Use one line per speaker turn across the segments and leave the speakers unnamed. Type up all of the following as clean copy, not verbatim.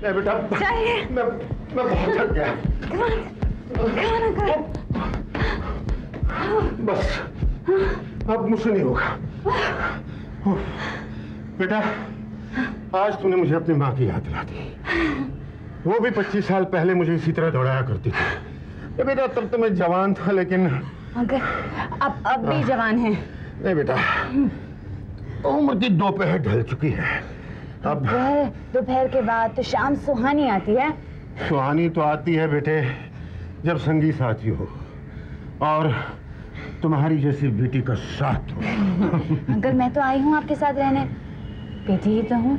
बेटा
चाहिए।
मैं बहुत थक गया। बस अब मुझसे नहीं होगा। बेटा आज तूने मुझे अपनी माँ की याद दिला दी। वो भी 25 साल पहले मुझे इसी तरह दौड़ाया करती थी। बेटा तब तो मैं जवान था, लेकिन
अंकल अब भी जवान है।
नहीं बेटा, उम्र की दोपहर ढल चुकी है। अब
दोपहर के बाद तो शाम सुहानी आती है।
सुहानी तो आती है बेटे जब संगी साथी हो और तुम्हारी जैसी बेटी का साथ हो।
अंकल मैं तो आई हूँ आपके साथ रहने, बेटी ही तो हूँ।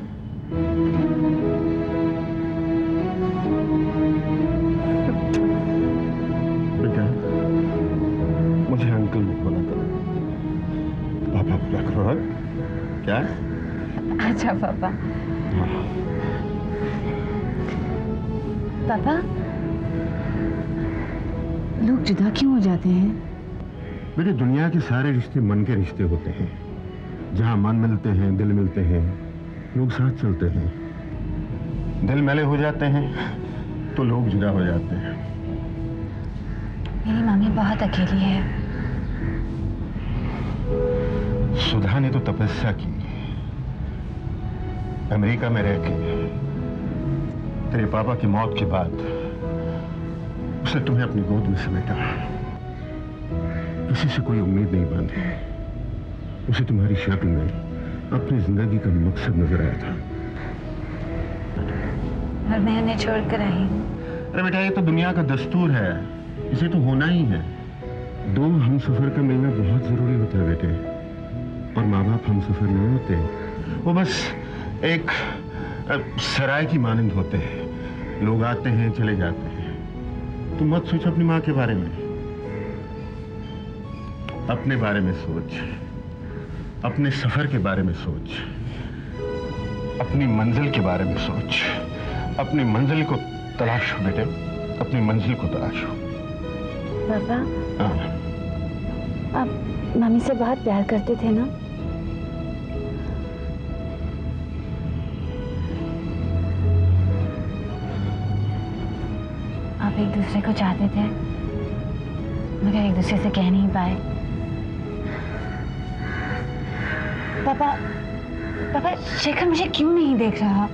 बेटा मुझे अंकल मत बोला करो, पापा बोला करो। क्या?
अच्छा पापा। पापा लोग जुदा क्यों हो जाते हैं?
बेटे दुनिया के सारे रिश्ते मन के रिश्ते होते हैं। जहां मन मिलते हैं, दिल मिलते हैं, लोग साथ चलते हैं। दिल मैले हो जाते हैं तो लोग जुदा हो जाते हैं।
मेरी मम्मी बहुत अकेली है।
सुधा ने तो तपस्या की, अमेरिका में रह के तेरे पापा की मौत के बाद उसने तुम्हें अपनी गोद में समेटा। किसी से कोई उम्मीद नहीं बांधी। उसे तुम्हारी शक्ल में अपनी जिंदगी का मकसद नजर आया था।
और मैं उन्हें छोड़कर आई हूँ।
अरे बेटा ये तो दुनिया का दस्तूर है, इसे तो होना ही है। दो हम सफर का मिलना बहुत जरूरी होता है बेटे। और माँ बाप हम सफर नहीं होते, वो बस एक सराय की मानंद होते हैं। लोग आते हैं चले जाते हैं। तुम मत सोच अपनी माँ के बारे में, अपने बारे में सोच, अपने सफर के बारे में सोच, अपनी मंजिल के बारे में सोच। अपनी मंजिल को तलाशो बेटे, अपनी मंजिल को तलाशो।
पापा
हाँ।
आप मम्मी से बहुत प्यार करते थे ना? आप एक दूसरे को चाहते थे मगर एक दूसरे से कह नहीं पाए। पापा पापा शेखर मुझे क्यों नहीं देख रहा?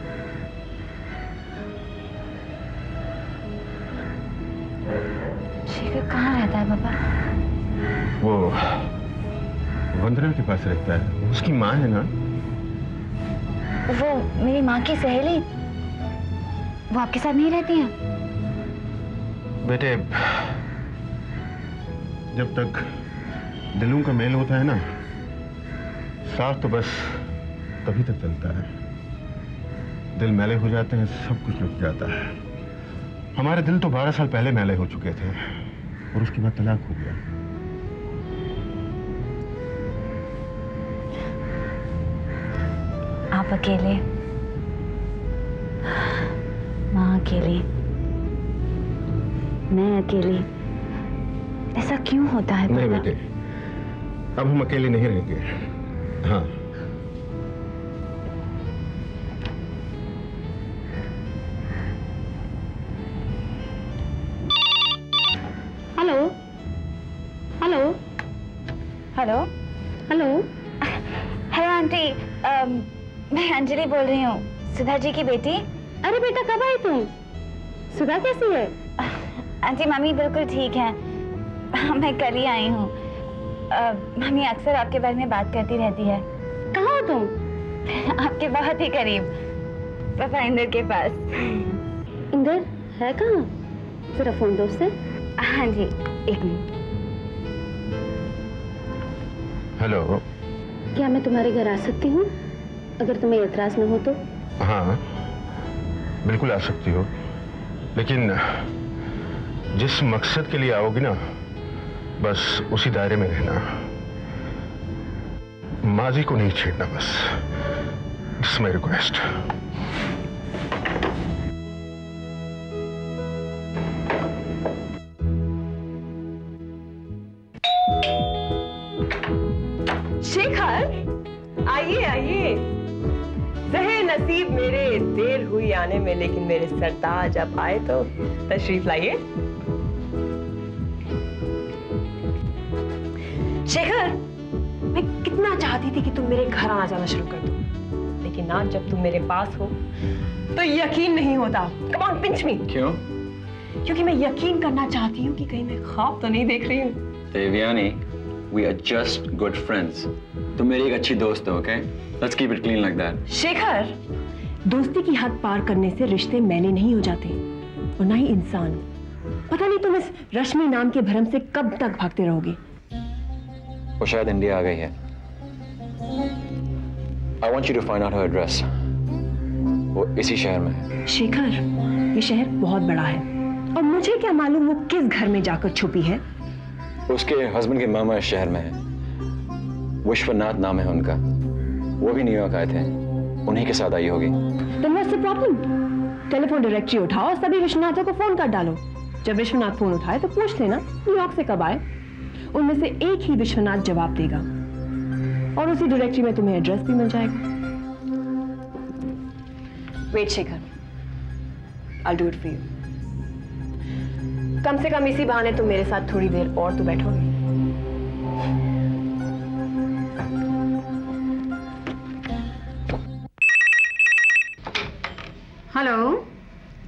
शेखर कहाँ रहता है पापा?
वो वंदना के पास रहता है, उसकी माँ है ना।
वो मेरी माँ की सहेली, वो आपके साथ नहीं रहती हैं?
बेटे जब तक दिलों का मेल होता है ना, साथ तो बस तभी तक चलता है। दिल मैले हो जाते हैं, सब कुछ रुक जाता है। हमारे दिल तो 12 साल पहले मैले हो चुके थे और उसके बाद तलाक हो गया।
आप अकेले, माँ अकेली, मैं अकेली। ऐसा क्यों होता है?
नहीं बेटे, अब हम अकेले नहीं रहेंगे। हाँ
hello hello hello hello. Hello aunty, मैं अंजलि बोल रही हूँ, सुधा जी की बेटी। अरे बेटा कब आई तुम? सुधा कैसी है? आंटी मम्मी बिल्कुल ठीक है, मैं कल ही आई हूँ। मम्मी अक्सर आपके बारे में बात करती रहती है। कहाँ हो तुम? आपके बहुत ही करीब, पापा इंदर के पास। इंदर है कहाँ? जरा फोन दो उससे। हाँ जी एक मिनट।
हेलो।
क्या मैं तुम्हारे घर आ सकती हूँ अगर तुम्हें एतराज न हो तो?
हाँ बिल्कुल आ सकती हो, लेकिन जिस मकसद के लिए आओगी ना, बस उसी दायरे में रहना। माजी को नहीं छेड़ना, बस। This my request.
शेखर आइए आइए। जहे नसीब मेरे देर हुई आने में, लेकिन मेरे सरताज जब आए तो तशरीफ लाइए। शेखर, मैं कितना चाहती थी कि तुम मेरे घर आना जाना शुरू कर दो, लेकिन आज जब तुम मेरे पास हो तो यकीन नहीं होता। कम ऑन, पिंच मी।
क्यों?
क्योंकि मैं यकीन करना चाहती हूँ कि कहीं मैं ख्वाब तो नहीं देख रही हूँ।
Devyani, we are just good friends. तुम मेरी एक अच्छी दोस्त हो, okay? Let's keep it clean like that.
Shekhar, दोस्ती की हद पार करने से रिश्ते मैले नहीं हो जाते और ना ही इंसान। पता नहीं तुम इस रश्मि नाम के भरम से कब तक भागते रहोगे।
वो शायद इंडिया आ गई है। I want you to find out her address. वो इसी शहर में है।
शेखर, ये शहर बहुत बड़ा है और मुझे क्या मालूम वो किस घर में जाकर छुपी है।
उसके हस्बैंड के मामा इस शहर में है। विश्वनाथ नाम है उनका। वो भी न्यूयॉर्क आए थे, उन्हीं के साथ आई होगी।
Then what's the problem? Telephone directory उठाओ और सभी विश्वनाथों को फोन कर डालो। जब विश्वनाथ फोन उठाए तो पूछ लेना न्यूयॉर्क से कब आए। उनमें से एक ही विश्वनाथ जवाब देगा और उसी डायरेक्टरी में तुम्हें एड्रेस भी मिल जाएगा। Wait Shekhar, I'll do it for you. कम से कम इसी बहाने तुम मेरे साथ थोड़ी देर और तो बैठोगे।
Hello,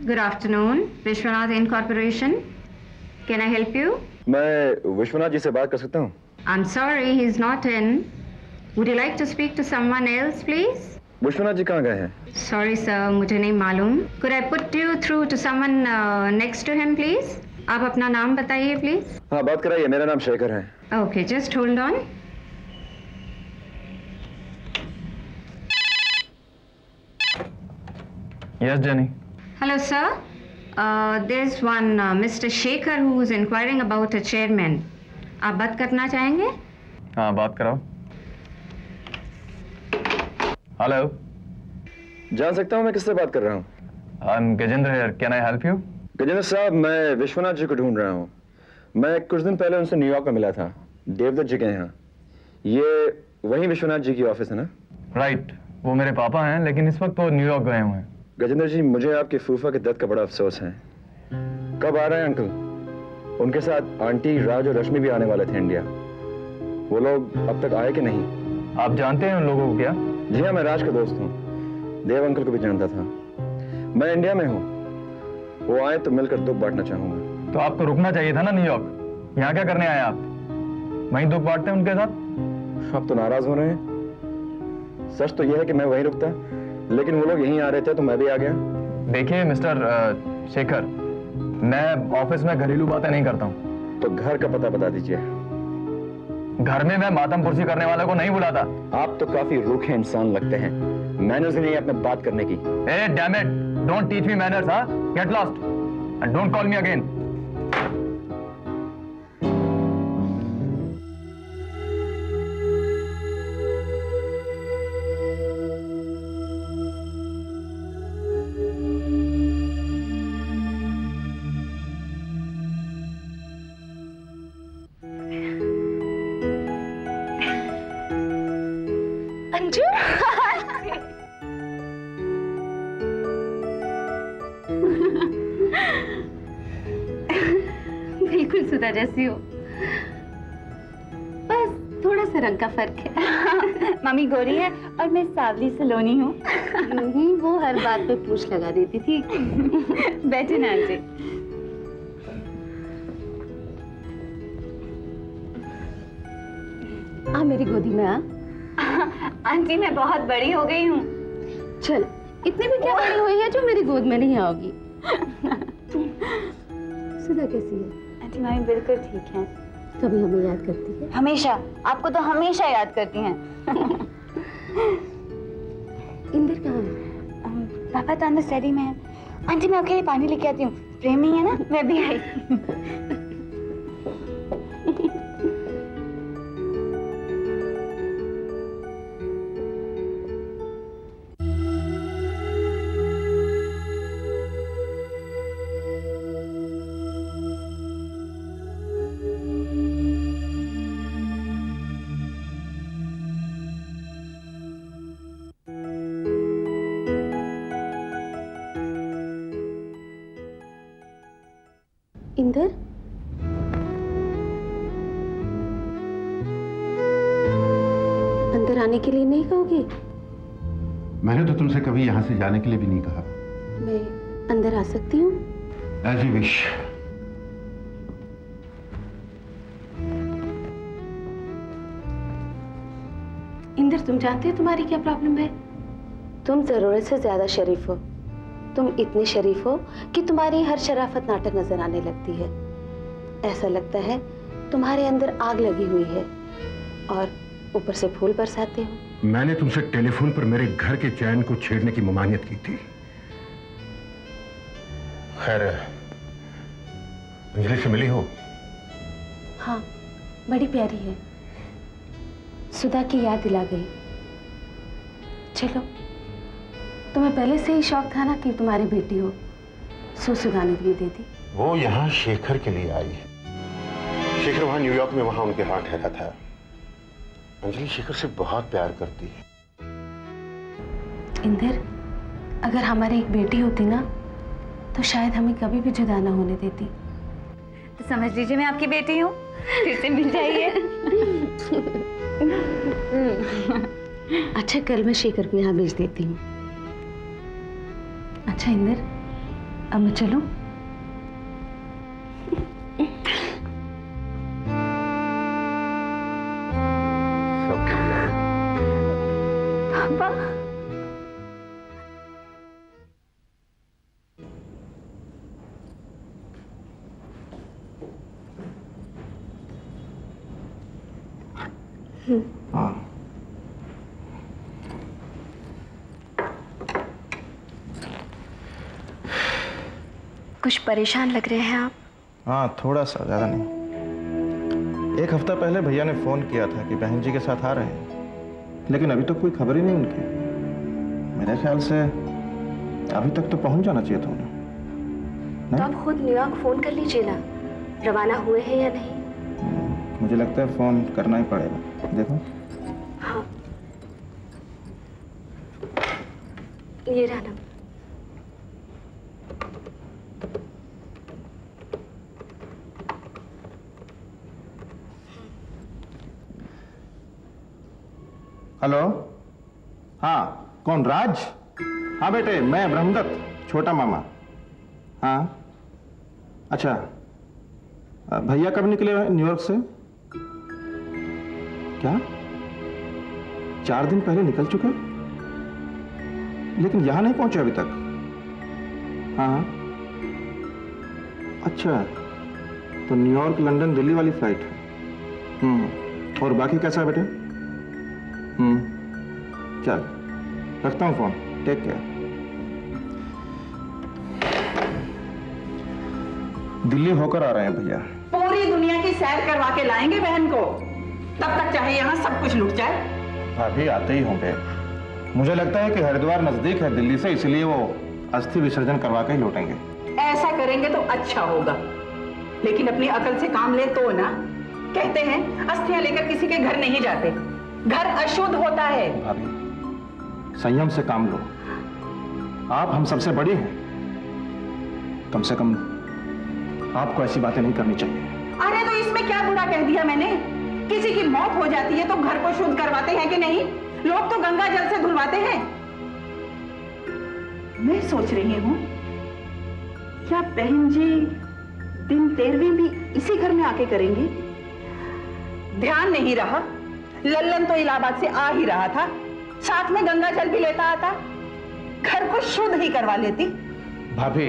good afternoon, Vishwanath Incorporation. Can I help you?
मैं विश्वनाथ जी से बात कर सकता हूँ?
I'm sorry, he's not in. Would you like to speak to someone else, please?
Vishwanath ji कहाँ गए हैं?
Sorry, sir, मुझे नहीं मालूम. Could I put you through to someone next to him, please? आप अपना नाम बताइए, please.
हाँ, बात कराइए। मेरा नाम शेखर है।
Okay, just hold on.
Yes, Jenny.
Hello, sir. There's one Mr. Shekhar who is inquiring about a chairman. आप बात करना चाहेंगे?
हाँ, बात कराओ। हेलो। जान सकता हूँ मैं किससे बात कर रहा हूँ? I'm Gajendra here. Can I help you? Gajendra साहब, मैं विश्वनाथ जी को ढूंढ रहा हूँ। मैं कुछ दिन पहले उनसे न्यूयॉर्क में मिला था, देवदत्त जी के यहाँ। ये वही विश्वनाथ जी की ऑफिस है ना?
राइट, वो मेरे पापा हैं, लेकिन इस वक्त वो न्यूयॉर्क गए हुए हैं।
गजेंद्र जी, मुझे आपके फूफा के दर्द का बड़ा अफसोस है। कब आ रहे हैं अंकल? उनके साथ आंटी, राज और रश्मि भी आने वाले थे इंडिया। वो लोग अब तक आए कि नहीं?
आप जानते हैं उन लोगों को क्या?
जी हाँ, मैं राज का दोस्त हूँ। देव अंकल को भी जानता था। मैं इंडिया में हूँ। वो आए तो मिलकर दुख बांटना चाहूंगा।
तो आपको रुकना चाहिए था ना न्यूयॉर्क। यहाँ क्या करने आए आप? वहीं दुख बांटते हैं उनके साथ।
अब तो नाराज हो रहे हैं। सच तो यह है कि मैं वहीं रुकता, लेकिन वो लोग यहीं आ रहे थे तो मैं भी आ गया।
देखिए मिस्टर शेखर, मैं ऑफिस में घरेलू बातें नहीं करता हूँ।
तो घर का पता बता दीजिए।
घर में मैं मातम पुरसी करने वाले को नहीं बुलाता।
आप तो काफी रूखे इंसान लगते हैं। मैनर्स ही नहीं अपने बात करने की।
Eh damn it, don't teach me manners, हाँ? Get lost and don't call me again.
Anju बिल्कुल सुधा जैसी हो, बस थोड़ा सा रंग का फर्क है। मम्मी गोरी है और मैं सावली सलोनी हूँ।
वो हर बात पे पूछ लगा देती थी।
बैठे ना आंटी।
आ मेरी गोदी में आ।
आंटी मैं बहुत बड़ी हो गई हूँ।
चल, इतनी भी क्या बड़ी हुई है जो मेरी गोद में नहीं आओगी। सुधा कैसी है?
आंटी मम्मी बिल्कुल ठीक है।
कभी हमें याद करती है?
हमेशा, आपको तो हमेशा याद करती हैं।
इंदर कहाँ है?
पापा तो अंदर स्टडी में है। आंटी मैं आपके लिए पानी लेके आती हूँ। प्रेम नहीं है ना? मैं भी आई।
इंदर, अंदर आने के लिए नहीं कहोगे?
मैंने तो तुमसे कभी यहां से जाने के लिए भी नहीं कहा।
मैं अंदर आ सकती हूँ?
As you wish.
इंदर, तुम जानते हो तुम्हारी क्या प्रॉब्लम है? तुम जरूरत से ज्यादा शरीफ हो। तुम इतने शरीफ हो कि तुम्हारी हर शराफत नाटक नजर आने लगती है। ऐसा लगता है तुम्हारे अंदर आग लगी हुई है और ऊपर से फूल बरसाते हो।
मैंने तुमसे टेलीफोन पर मेरे घर के चैन को छेड़ने की ममानियत की थी। खैर, अंजलि से मिली हो?
हाँ, बड़ी प्यारी है। सुधा की याद दिला गई। चलो, तुम्हें पहले से ही शौक था ना कि तुम्हारी बेटी हो, सो सुधा ने तुम्हें दे दी।
वो यहाँ शेखर के लिए आई है। शेखर वहां न्यूयॉर्क में वहां उनके यहाँ ठहरा था। अंजलि शेखर से बहुत प्यार करती है।
इंदर, अगर हमारी एक बेटी होती ना तो शायद हमें कभी भी जुदा ना होने देती।
तो समझ लीजिए मैं आपकी बेटी हूँ, फिर से मिल जाइए।
अच्छा, कल मैं शेखर को यहाँ भेज देती हूँ। अच्छा इंदर, अब मैं चलूं?
पापा,
हाँ,
कुछ परेशान लग रहे हैं आप।
हाँ, थोड़ा सा, ज़्यादा नहीं। एक हफ्ता पहले भैया ने फ़ोन किया था कि बहन जी के साथ आ रहे हैं, लेकिन अभी तक कोई खबर ही नहीं उनकी। मेरे ख्याल से अभी तक तो पहुंच जाना चाहिए था उन्हें।
तो आप खुद न्यूयॉर्क फोन कर लीजिए ना, रवाना हुए हैं या नहीं।
मुझे लगता है फ़ोन करना ही पड़ेगा। देखो।
हाँ, ये रहा नंबर।
हेलो, हाँ, कौन? राज? हाँ बेटे, मैं ब्रह्मदत्त, छोटा मामा। हाँ, अच्छा, भैया कब निकले न्यूयॉर्क से? क्या 4 दिन पहले निकल चुके, लेकिन यहां नहीं पहुंचे अभी तक? हाँ, अच्छा, तो न्यूयॉर्क, लंदन, दिल्ली वाली फ्लाइट है। और बाकी कैसा है बेटे? चल, रखता हूं फोन। Take care. दिल्ली होकर आ रहे हैं भैया।
पूरी दुनिया की सैर करवा के लाएंगे बहन को, तब तक चाहे यहाँ सब कुछ लुट जाए।
भाभी आते ही होंगे। मुझे लगता है कि हरिद्वार नजदीक है दिल्ली से, इसलिए वो अस्थि विसर्जन करवा के ही लौटेंगे।
ऐसा करेंगे तो अच्छा होगा, लेकिन अपनी अकल से काम ले तो ना। कहते हैं अस्थियां लेकर किसी के घर नहीं जाते, घर अशुद्ध होता है।
भाभी, संयम से काम लो। आप हम सबसे बड़ी हैं, कम से कम आपको ऐसी बातें नहीं करनी चाहिए।
अरे तो इसमें क्या बुरा कह दिया मैंने? किसी की मौत हो जाती है तो घर को शुद्ध करवाते हैं कि नहीं? लोग तो गंगा जल से धुलवाते हैं। मैं सोच रही हूँ, क्या बहन जी दिन 13वीं भी इसी घर में आके करेंगी? ध्यान नहीं रहा, लल्लन तो इलाहाबाद से आ ही रहा था, साथ में गंगा जल भी लेता आता, घर को शुद्ध ही करवा लेती।
भाभी,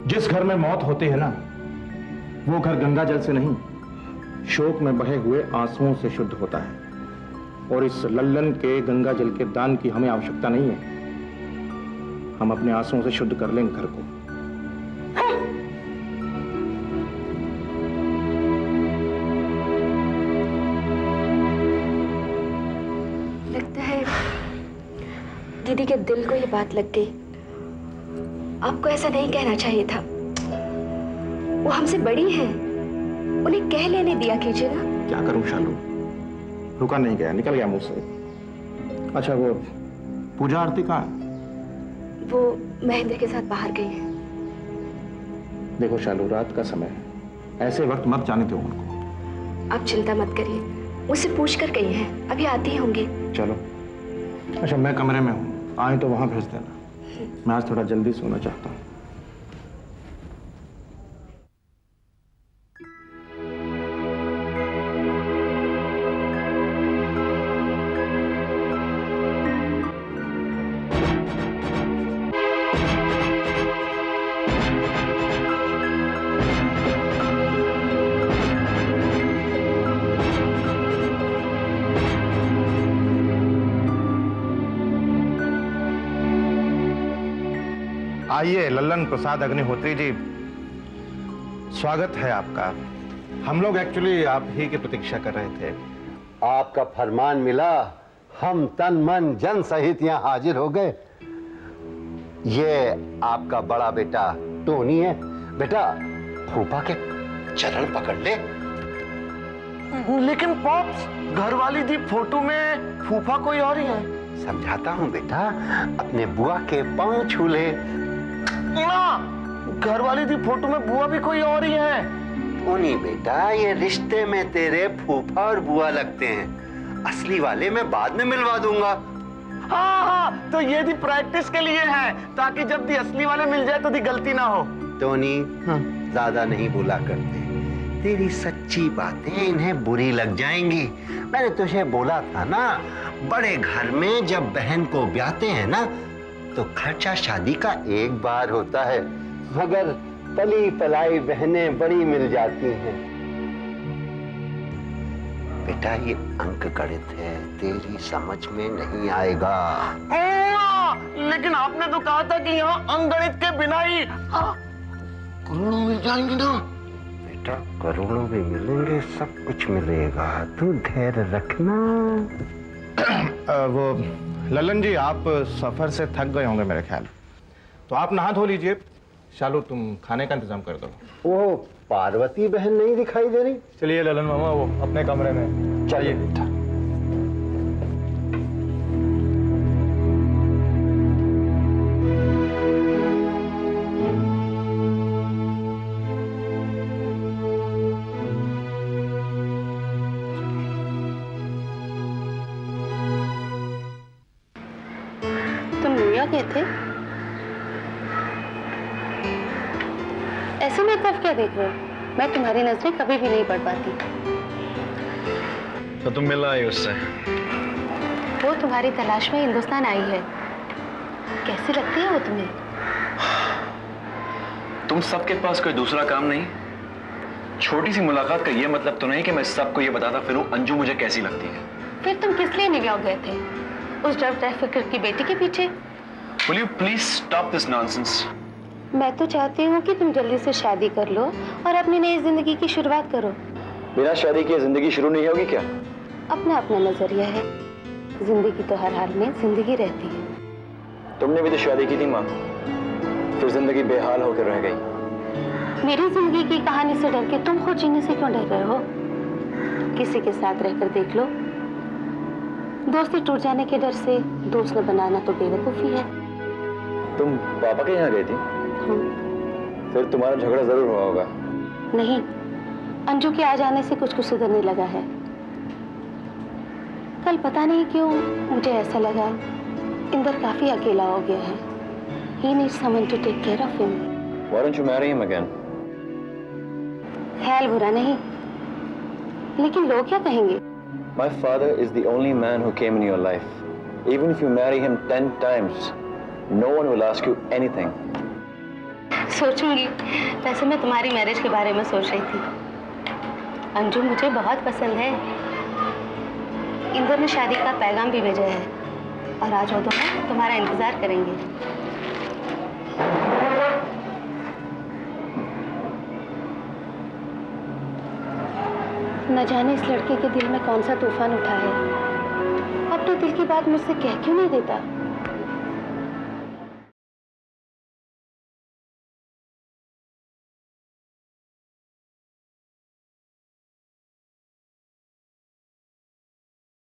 जिस घर में मौत होती है ना, वो घर गंगा जल से नहीं, शोक में बहे हुए आंसुओं से शुद्ध होता है। और इस लल्लन के गंगा जल के दान की हमें आवश्यकता नहीं है। हम अपने आंसुओं से शुद्ध कर लेंगे घर को।
लगता है दीदी के दिल को ये बात लग गई। आपको ऐसा नहीं कहना चाहिए था। वो हमसे बड़ी है, उन्हें कह लेने दिया कीजिए ना।
क्या करूं शालू, रुका नहीं गया, निकल गया मुंह से। अच्छा, वो पूजा आरती कहाँ है?
वो महेंद्र के साथ बाहर गई है।
देखो शालू, रात का समय है, ऐसे वक्त मत जाने दो उनको।
आप चिंता मत करिए, मुझसे पूछ कर गई हैं, अभी आती होंगी।
चलो। अच्छा, मैं कमरे में हूँ, आए तो वहां भेज देना। मैं आज थोड़ा जल्दी सोना चाहता हूँ। आइए लल्लन प्रसाद अग्निहोत्री जी, स्वागत है आपका। हम लोग एक्चुअली आप ही की प्रतीक्षा कर रहे थे।
आपका फरमान मिला, हम तन मन जन सहित यहाँ हाजिर हो गए। ये आपका बड़ा बेटा टोनी है। बेटा, फूफा के चरण पकड़ ले।
लेकिन पॉप्स, घर वाली दी फोटो में फूफा कोई और ही है।
समझाता हूँ बेटा, अपने बुआ के पांव छू ले।
घर वाली दी फोटो में बुआ भी कोई और ही है।
टोनी बेटा, ये रिश्ते में तेरे फूफा और बुआ लगते हैं, असली वाले मैं बाद में मिलवा दूंगा।
हाँ, तो ये दी प्रैक्टिस के लिए है, ताकि जब दी असली वाले मिल जाए तो दी गलती ना हो।
टोनी, ज्यादा नहीं बोला करते, तेरी सच्ची बातें इन्हें बुरी लग जाएंगी। मैंने तुझे बोला था ना, बड़े घर में जब बहन को ब्याहते हैं ना, तो खर्चा शादी का एक बार होता है, मगर पली पलाई बहनें बड़ी मिल जाती हैं। बेटा, ये अंक गणित है, तेरी समझ में नहीं आएगा।
लेकिन आपने तो कहा था कि यहाँ अंगणित के बिना ही
करोड़ों मिल जाएंगे ना। बेटा, करोड़ों भी मिलेंगे, सब कुछ मिलेगा, तू धैर्य रखना।
वो लल्लन जी, आप सफर से थक गए होंगे मेरे ख्याल, तो आप नहा धो लीजिए। शालू, तुम खाने का इंतजाम कर दो।
वो पार्वती बहन नहीं दिखाई दे रही?
चलिए ललन मामा, वो अपने कमरे में।
चलिए बेटा।
तुम न्यूयॉर्क गए थे? ऐसे में कब क्या देख रहे हो? मैं तुम्हारी नजरें कभी भी नहीं पढ़ पाती।
तो तुम मिल आई उससे?
वो तुम्हारी तलाश में हिंदुस्तान आई है। कैसी लगती है वो तुम्हें?
तुम सबके पास कोई दूसरा काम नहीं? छोटी सी मुलाकात का ये मतलब तो नहीं कि मैं सबको ये बताता फिरूं अंजू मुझे कैसी लगती है।
फिर तुम किस लिए न्यूयॉर्क गए थे? उस डब ट्रैफिकर की बेटी के पीछे?
Will you please stop this nonsense?
मैं तो चाहती हूँ कि तुम जल्दी से शादी कर लो और अपनी नई जिंदगी की शुरुआत करो।
बिना शादी किए जिंदगी शुरू नहीं होगी क्या?
अपना अपना नजरिया है, जिंदगी तो हर हाल में जिंदगी रहती है।
तुमने भी तो शादी की थी माँ, फिर जिंदगी बेहाल होकर रह गई।
मेरी जिंदगी की कहानी से डर के तुम खुद जीने से क्यों डर रहे हो? किसी के साथ रहकर देख लो, दोस्ती टूट जाने के डर से दोस्त न बनाना तो बेवकूफी है।
तुम पापा के यहाँ गई थी? फिर तुम्हारा झगड़ा जरूर हुआ होगा।
नहीं, अंजू के आ जाने से कुछ कुछ सुधरने लगा है। कल पता नहीं क्यों मुझे ऐसा लगा इंदर काफी अकेला हो गया है। He needs someone to take care of him.
Why don't you marry him again?
ख्याल बुरा नहीं, लेकिन लोग क्या कहेंगे?
My father is the only man who came in your life. Even if you marry him 10 times, no one will ask you anything.
सोचूंगी। वैसे मैं तुम्हारी मैरिज के बारे में सोच रही थी। अंजू मुझे बहुत पसंद है। इंदर ने शादी का पैगाम भी भेजा है और आज वो दोनों तुम्हारा इंतजार करेंगे। न जाने इस लड़के के दिल में कौन सा तूफान उठा है। अपने दिल की बात मुझसे कह क्यों नहीं देता?